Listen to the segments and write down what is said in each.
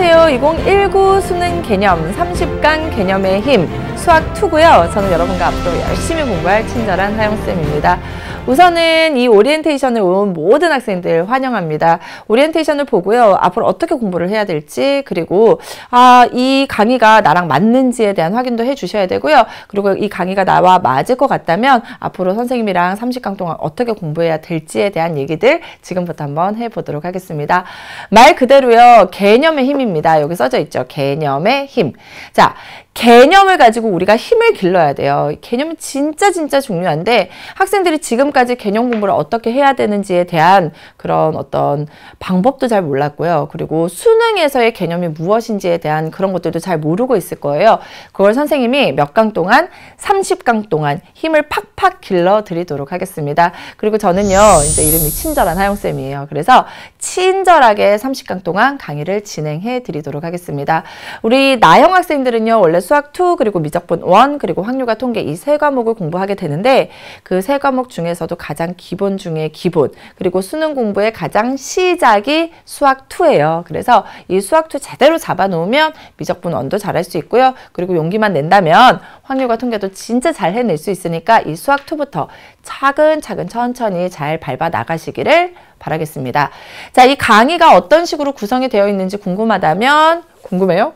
안녕하세요. 2019 수능 개념 30강 개념의 힘 수학2고요. 저는 여러분과 앞으로 열심히 공부할 친절한 하영쌤입니다. 우선은 이 오리엔테이션을 온 모든 학생들 환영합니다. 오리엔테이션을 보고요. 앞으로 어떻게 공부를 해야 될지, 그리고 이 강의가 나랑 맞는지에 대한 확인도 해주셔야 되고요. 그리고 이 강의가 나와 맞을 것 같다면 앞으로 선생님이랑 30강 동안 어떻게 공부해야 될지에 대한 얘기들 지금부터 한번 해보도록 하겠습니다. 말 그대로요. 개념의 힘입니다. 여기 써져 있죠. 개념의 힘. 자, 개념을 가지고 우리가 힘을 길러야 돼요. 개념은 진짜 중요한데 학생들이 지금까지 개념 공부를 어떻게 해야 되는지에 대한 그런 어떤 방법도 잘 몰랐고요. 그리고 수능에서의 개념이 무엇인지에 대한 그런 것들도 잘 모르고 있을 거예요. 그걸 선생님이 몇 강 동안 30강 동안 힘을 팍팍 길러 드리도록 하겠습니다. 그리고 저는요, 이제 이름이 친절한 하영쌤이에요. 그래서 친절하게 30강 동안 강의를 진행해 드리도록 하겠습니다. 우리 나형 학생들은요, 원래 수학2 그리고 미적분 1 그리고 확률과 통계 이 세 과목을 공부하게 되는데 그 세 과목 중에서도 가장 기본 중에 기본, 그리고 수능 공부의 가장 시작이 수학2예요. 그래서 이 수학2 제대로 잡아 놓으면 미적분 1도 잘할 수 있고요. 그리고 용기만 낸다면 확률과 통계도 진짜 잘 해낼 수 있으니까 이 수학2부터 차근차근 천천히 잘 밟아 나가시기를 바라겠습니다. 자, 이 강의가 어떤 식으로 구성이 되어 있는지 궁금하다면, 궁금해요?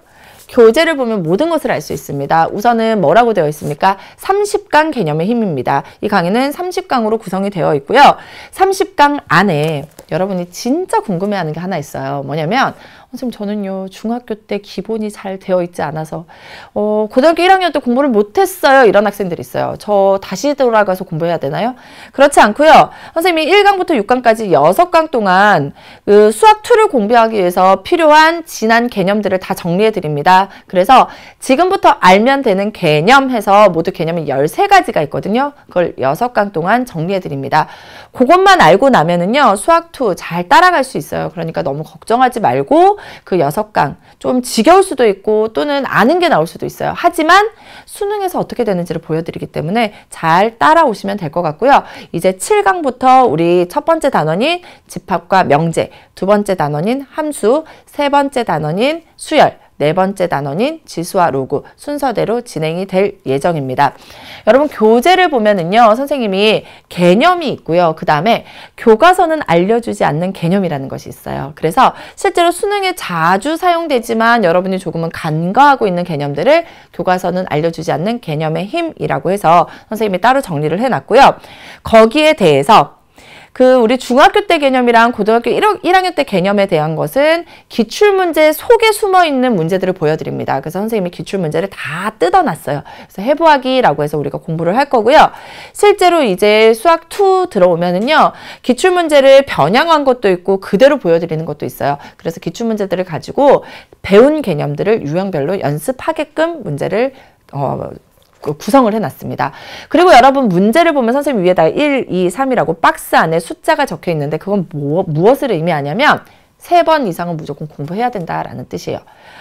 교재를 보면 모든 것을 알 수 있습니다. 우선은 뭐라고 되어 있습니까? 30강 개념의 힘입니다. 이 강의는 30강으로 구성이 되어 있고요. 30강 안에 여러분이 진짜 궁금해하는 게 하나 있어요. 뭐냐면 선생님, 저는요 중학교 때 기본이 잘 되어 있지 않아서 고등학교 1학년 때 공부를 못했어요. 이런 학생들이 있어요. 저 다시 돌아가서 공부해야 되나요? 그렇지 않고요. 선생님이 1강부터 6강까지 6강 동안 그 수학2를 공부하기 위해서 필요한 지난 개념들을 다 정리해 드립니다. 그래서 지금부터 알면 되는 개념 해서 모두 개념이 13가지가 있거든요. 그걸 6강 동안 정리해 드립니다. 그것만 알고 나면은요 수학2 잘 따라갈 수 있어요. 그러니까 너무 걱정하지 말고 그 6강 좀 지겨울 수도 있고 또는 아는 게 나올 수도 있어요. 하지만 수능에서 어떻게 되는지를 보여드리기 때문에 잘 따라오시면 될 것 같고요. 이제 7강부터 우리 첫 번째 단원인 집합과 명제, 두 번째 단원인 함수, 세 번째 단원인 수열, 네 번째 단원인 지수와 로그 순서대로 진행이 될 예정입니다. 여러분, 교재를 보면은요 선생님이 개념이 있고요. 그 다음에 교과서는 알려주지 않는 개념이라는 것이 있어요. 그래서 실제로 수능에 자주 사용되지만 여러분이 조금은 간과하고 있는 개념들을 교과서는 알려주지 않는 개념의 힘이라고 해서 선생님이 따로 정리를 해놨고요. 거기에 대해서 우리 중학교 때 개념이랑 고등학교 1학년 때 개념에 대한 것은 기출문제 속에 숨어있는 문제들을 보여드립니다. 그래서 선생님이 기출문제를 다 뜯어놨어요. 그래서 해부하기라고 해서 우리가 공부를 할 거고요. 실제로 이제 수학2 들어오면은요, 기출문제를 변형한 것도 있고 그대로 보여드리는 것도 있어요. 그래서 기출문제들을 가지고 배운 개념들을 유형별로 연습하게끔 문제를 구성을 해놨습니다. 그리고 여러분 문제를 보면 선생님 위에다가 1, 2, 3이라고 박스 안에 숫자가 적혀 있는데 그건 무엇을 의미하냐면 3번 이상은 무조건 공부해야 된다라는 뜻이에요.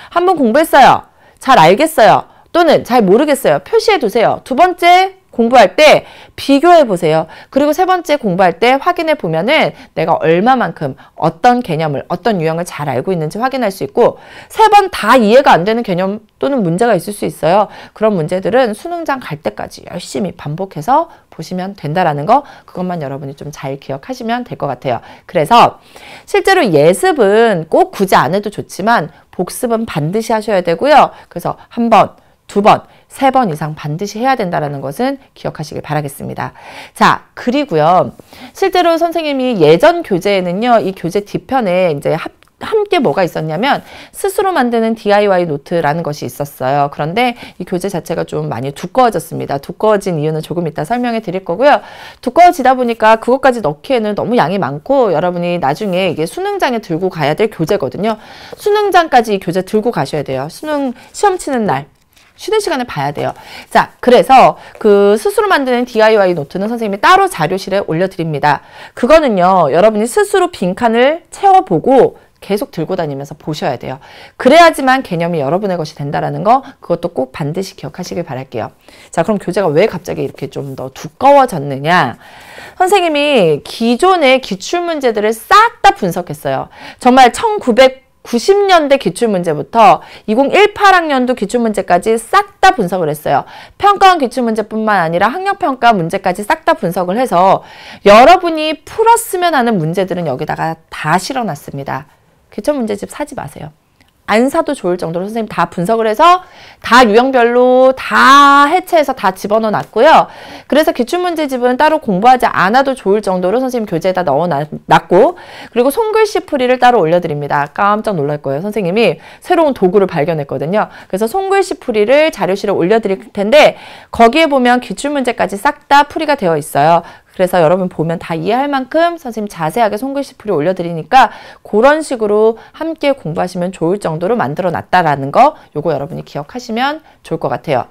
한 번 공부했어요. 잘 알겠어요. 또는 잘 모르겠어요. 표시해 두세요. 두 번째 공부할 때 비교해 보세요. 그리고 세 번째 공부할 때 확인해 보면은 내가 얼마만큼 어떤 개념을, 어떤 유형을 잘 알고 있는지 확인할 수 있고, 세 번 다 이해가 안 되는 개념 또는 문제가 있을 수 있어요. 그런 문제들은 수능장 갈 때까지 열심히 반복해서 보시면 된다라는 거, 그것만 여러분이 좀 잘 기억하시면 될 것 같아요. 그래서 실제로 예습은 꼭 굳이 안 해도 좋지만 복습은 반드시 하셔야 되고요. 그래서 한 번, 두 번, 3번 이상 반드시 해야 된다는 것은 기억하시길 바라겠습니다. 자, 그리고요. 실제로 선생님이 예전 교재에는요, 이 교재 뒤편에 이제 함께 뭐가 있었냐면 스스로 만드는 DIY 노트라는 것이 있었어요. 그런데 이 교재 자체가 좀 많이 두꺼워졌습니다. 두꺼워진 이유는 조금 이따 설명해 드릴 거고요. 두꺼워지다 보니까 그것까지 넣기에는 너무 양이 많고 여러분이 나중에 이게 수능장에 들고 가야 될 교재거든요. 수능장까지 이 교재 들고 가셔야 돼요. 수능 시험 치는 날. 쉬는 시간에 봐야 돼요. 자, 그래서 스스로 만드는 DIY 노트는 선생님이 따로 자료실에 올려드립니다. 그거는요, 여러분이 스스로 빈칸을 채워보고 계속 들고 다니면서 보셔야 돼요. 그래야지만 개념이 여러분의 것이 된다라는 거, 그것도 꼭 반드시 기억하시길 바랄게요. 자, 그럼 교재가 왜 갑자기 이렇게 좀 더 두꺼워졌느냐? 선생님이 기존의 기출문제들을 싹 다 분석했어요. 정말 1900 90년대 기출문제부터 2018학년도 기출문제까지 싹 다 분석을 했어요. 평가원 기출문제뿐만 아니라 학력평가 문제까지 싹 다 분석을 해서 여러분이 풀었으면 하는 문제들은 여기다가 다 실어놨습니다. 기출문제집 사지 마세요. 안 사도 좋을 정도로 선생님 다 분석을 해서 다 유형별로 다 해체해서 다 집어넣어 놨고요. 그래서 기출문제집은 따로 공부하지 않아도 좋을 정도로 선생님 교재에다 넣어 놨고, 그리고 손글씨 풀이를 따로 올려드립니다. 깜짝 놀랄 거예요. 선생님이 새로운 도구를 발견했거든요. 그래서 손글씨 풀이를 자료실에 올려드릴 텐데 거기에 보면 기출문제까지 싹 다 풀이가 되어 있어요. 그래서 여러분 보면 다 이해할 만큼 선생님 자세하게 손글씨 풀이 올려드리니까 그런 식으로 함께 공부하시면 좋을 정도로 만들어 놨다라는 거, 요거 여러분이 기억하시면 좋을 것 같아요.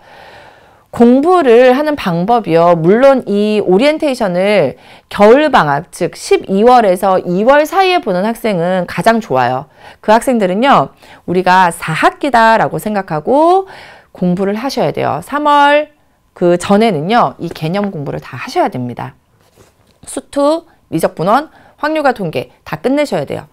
공부를 하는 방법이요. 물론 이 오리엔테이션을 겨울방학, 즉 12월에서 2월 사이에 보는 학생은 가장 좋아요. 그 학생들은요, 우리가 4학기다라고 생각하고 공부를 하셔야 돼요. 3월 그 전에는요, 이 개념 공부를 다 하셔야 됩니다. 수투, 미적분원, 확률과 통계 다 끝내셔야 돼요.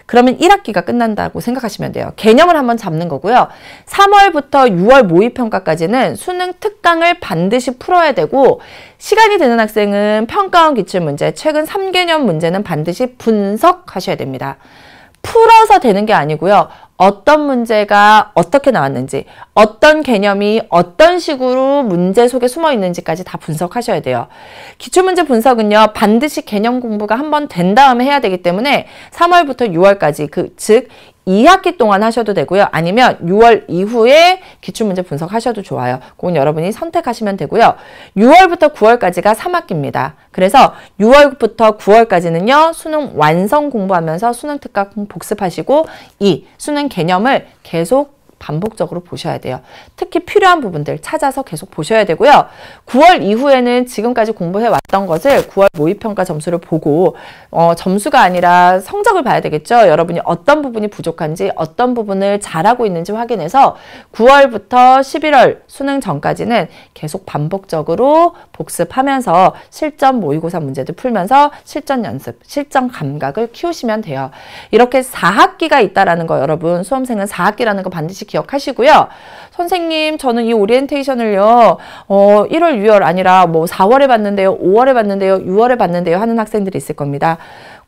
그러면 1학기가 끝난다고 생각하시면 돼요. 개념을 한번 잡는 거고요. 3월부터 6월 모의평가까지는 수능 특강을 반드시 풀어야 되고, 시간이 되는 학생은 평가원 기출문제, 최근 3개년 문제는 반드시 분석하셔야 됩니다. 풀어서 되는 게 아니고요. 어떤 문제가 어떻게 나왔는지, 어떤 개념이 어떤 식으로 문제 속에 숨어 있는지까지 다 분석하셔야 돼요. 기출문제 분석은요, 반드시 개념 공부가 한번 된 다음에 해야 되기 때문에 3월부터 6월까지, 즉 2학기 동안 하셔도 되고요. 아니면 6월 이후에 기출문제 분석하셔도 좋아요. 그건 여러분이 선택하시면 되고요. 6월부터 9월까지가 3학기입니다. 그래서 6월부터 9월까지는요. 수능 완성 공부하면서 수능 특강 복습하시고, 이 수능 개념을 계속 반복적으로 보셔야 돼요. 특히 필요한 부분들 찾아서 계속 보셔야 되고요. 9월 이후에는 지금까지 공부해 왔던 것을 9월 모의평가 점수를 보고, 점수가 아니라 성적을 봐야 되겠죠. 여러분이 어떤 부분이 부족한지, 어떤 부분을 잘하고 있는지 확인해서 9월부터 11월 수능 전까지는 계속 반복적으로 복습하면서 실전 모의고사 문제들 풀면서 실전 연습, 실전 감각을 키우시면 돼요. 이렇게 4학기가 있다라는 거, 여러분 수험생은 4학기라는 거 반드시 기억하시고요. 선생님, 저는 이 오리엔테이션을요, 1월, 6월 아니라 뭐 4월에 봤는데요, 5월에 봤는데요, 6월에 봤는데요 하는 학생들이 있을 겁니다.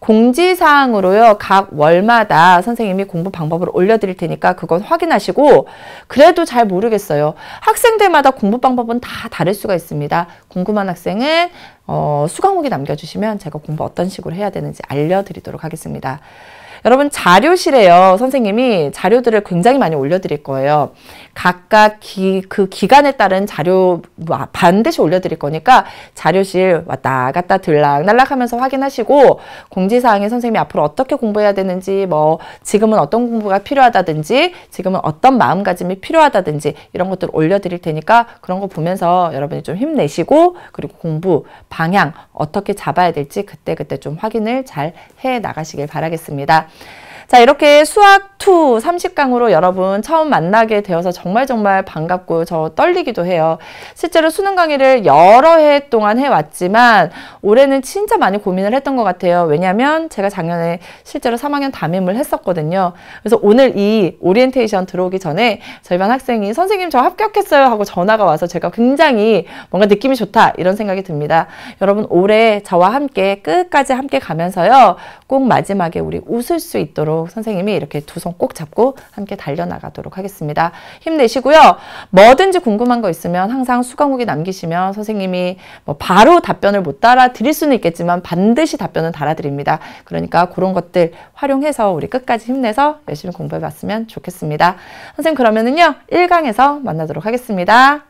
공지사항으로요, 각 월마다 선생님이 공부 방법을 올려드릴 테니까 그건 확인하시고, 그래도 잘 모르겠어요. 학생들마다 공부 방법은 다 다를 수가 있습니다. 궁금한 학생은 수강 후기 남겨주시면 제가 공부 어떤 식으로 해야 되는지 알려드리도록 하겠습니다. 여러분, 자료실에요, 선생님이 자료들을 굉장히 많이 올려드릴 거예요. 각각 그 기간에 따른 자료 반드시 올려드릴 거니까 자료실 왔다 갔다 들락날락 하면서 확인하시고, 공지사항에 선생님이 앞으로 어떻게 공부해야 되는지, 뭐 지금은 어떤 공부가 필요하다든지, 지금은 어떤 마음가짐이 필요하다든지 이런 것들 올려드릴 테니까 그런 거 보면서 여러분이 좀 힘내시고, 그리고 공부 방향 어떻게 잡아야 될지 그때그때 좀 확인을 잘 해 나가시길 바라겠습니다. 자, 이렇게 수학2 30강으로 여러분 처음 만나게 되어서 정말 반갑고 저 떨리기도 해요. 실제로 수능 강의를 여러 해 동안 해왔지만 올해는 진짜 많이 고민을 했던 것 같아요. 왜냐면 제가 작년에 실제로 3학년 담임을 했었거든요. 그래서 오늘 이 오리엔테이션 들어오기 전에 저희 반 학생이 선생님 저 합격했어요 하고 전화가 와서 제가 굉장히 뭔가 느낌이 좋다 이런 생각이 듭니다. 여러분, 올해 저와 함께 끝까지 함께 가면서요, 꼭 마지막에 우리 웃을 수 있도록 선생님이 이렇게 두 손 꼭 잡고 함께 달려나가도록 하겠습니다. 힘내시고요. 뭐든지 궁금한 거 있으면 항상 수강 후기 남기시면 선생님이 뭐 바로 답변을 못 달아드릴 수는 있겠지만 반드시 답변은 달아드립니다. 그러니까 그런 것들 활용해서 우리 끝까지 힘내서 열심히 공부해 봤으면 좋겠습니다. 선생님, 그러면은요 1강에서 만나도록 하겠습니다.